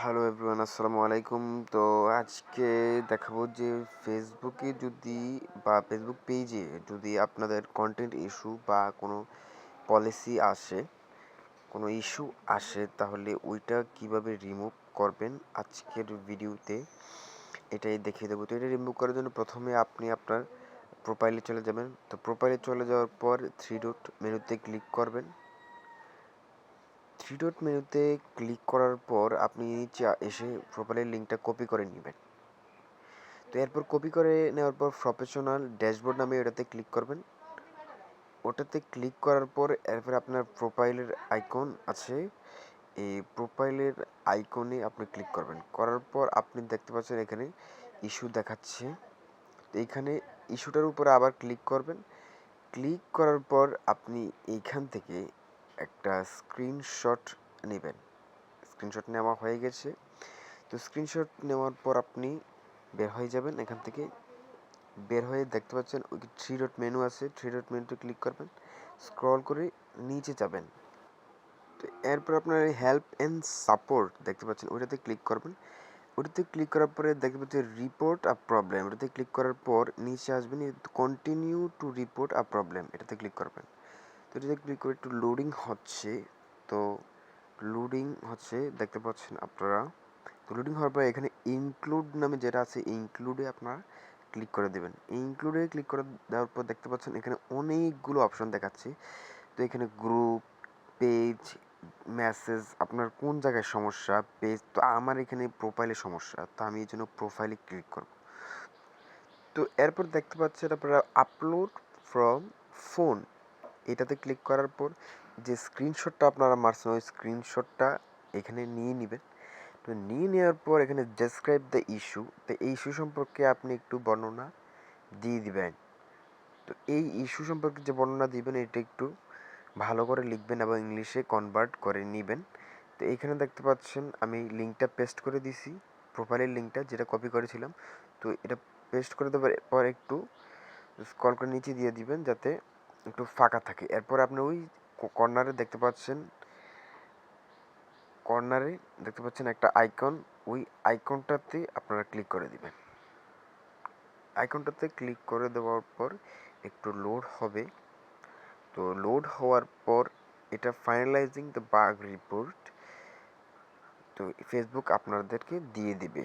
Hello everyone, আসসালামু আলাইকুম। তো আজকে দেখাবো যে ফেসবুকে যদি বা ফেসবুক পেজে যদি আপনাদের কন্টেন্ট ইস্যু বা কোনো পলিসি আসে, কোনো ইস্যু আসে, তাহলে ওইটা কিভাবে রিমুভ করবেন আজকের ভিডিওতে এটাই দেখিয়ে দেবো। তো এটা রিমুভ করার জন্য প্রথমে আপনি আপনার প্রোফাইলে চলে যাবেন। তো প্রোফাইলে চলে যাওয়ার পর থ্রি ডট মেনুতে ক্লিক করবেন। থ্রি ডট মেনুতে ক্লিক করার পর আপনি নিচে এসে প্রোফাইলের লিঙ্কটা কপি করে নেবেন। তো এরপর কপি করে নেওয়ার পর প্রফেশনাল ড্যাশবোর্ড নামে ওটাতে ক্লিক করবেন। ওটাতে ক্লিক করার পর এরপর আপনার প্রোফাইলের আইকন আছে, এই প্রোফাইলের আইকনে আপনি ক্লিক করবেন। করার পর আপনি দেখতে পাচ্ছেন এখানে ইস্যু দেখাচ্ছে। তো এইখানে ইস্যুটার উপরে আবার ক্লিক করবেন। ক্লিক করার পর আপনি এইখান থেকে একটা স্ক্রিনশট নেবেন। স্ক্রিনশট নেওয়া হয়ে গেছে। তো স্ক্রিনশট নেওয়ার পর আপনি বের হয়ে যাবেন। এখান থেকে বের হয়ে দেখতে পাচ্ছেন ওই থ্রি ডট মেনু আছে, থ্রি ডট মেনুতে ক্লিক করবেন, স্ক্রল করে নিচে যাবেন। তো এরপর আপনার হেল্প অ্যান্ড সাপোর্ট দেখতে পাচ্ছেন, ওইটাতে ক্লিক করবেন। ওটাতে ক্লিক করার পরে দেখতে পাচ্ছেন রিপোর্ট আ প্রবলেম, ওটাতে ক্লিক করার পর নিচে আসবেন continue to report a problem, এটাতে ক্লিক করবেন। তো এটাতে ক্লিক করে একটু লোডিং হচ্ছে। তো লোডিং হচ্ছে দেখতে পাচ্ছেন আপনারা। তো লোডিং হওয়ার পর এখানে ইনক্লুড নামে যেটা আছে, ইনক্লুডে আপনারা ক্লিক করে দেবেন। ইনক্লুডে ক্লিক করে দেওয়ার পর দেখতে পাচ্ছেন এখানে অনেকগুলো অপশন দেখাচ্ছে। তো এখানে গ্রুপ, পেজ, মেসেজ, আপনার কোন জায়গায় সমস্যা, পেজ। তো আমার এখানে প্রোফাইলে সমস্যা, তো আমি এই জন্য প্রোফাইলে ক্লিক করব। তো এরপর দেখতে পাচ্ছেন আপনারা আপলোড ফ্রম ফোন, এটাতে ক্লিক করার পর যে স্ক্রিনশটটা আপনারা মারছেন ওই স্ক্রিনশটটা এখানে নিয়ে নেবেন। তো নিয়ে নেওয়ার পর এখানে ডেসক্রাইব দ্য ইস্যু, তো এই ইস্যু সম্পর্কে আপনি একটু বর্ণনা দিয়ে দিবেন। তো এই ইস্যু সম্পর্কে যে বর্ণনা দিবেন এটা একটু ভালো করে লিখবেন এবং ইংলিশে কনভার্ট করে নেবেন। তো এইখানে দেখতে পাচ্ছেন আমি লিঙ্কটা পেস্ট করে দিছি, প্রোফাইলের লিঙ্কটা যেটা কপি করেছিলাম। তো এটা পেস্ট করে দেওয়ার পর একটু স্ক্রল করে নিচে দিয়ে দিবেন যাতে একটু ফাঁকা থাকে। এরপর আপনি ওই কর্নারে দেখতে পাচ্ছেন, কর্নারে দেখতে পাচ্ছেন একটা আইকন, ওই আইকনটাতে আপনারা ক্লিক করে দিবেন। আইকনটাতে ক্লিক করে দেওয়ার পর একটু লোড হবে। তো লোড হওয়ার পর এটা ফাইনালাইজিং দ্য বাগ রিপোর্ট, তো ফেসবুক আপনাদেরকে দিয়ে দিবে।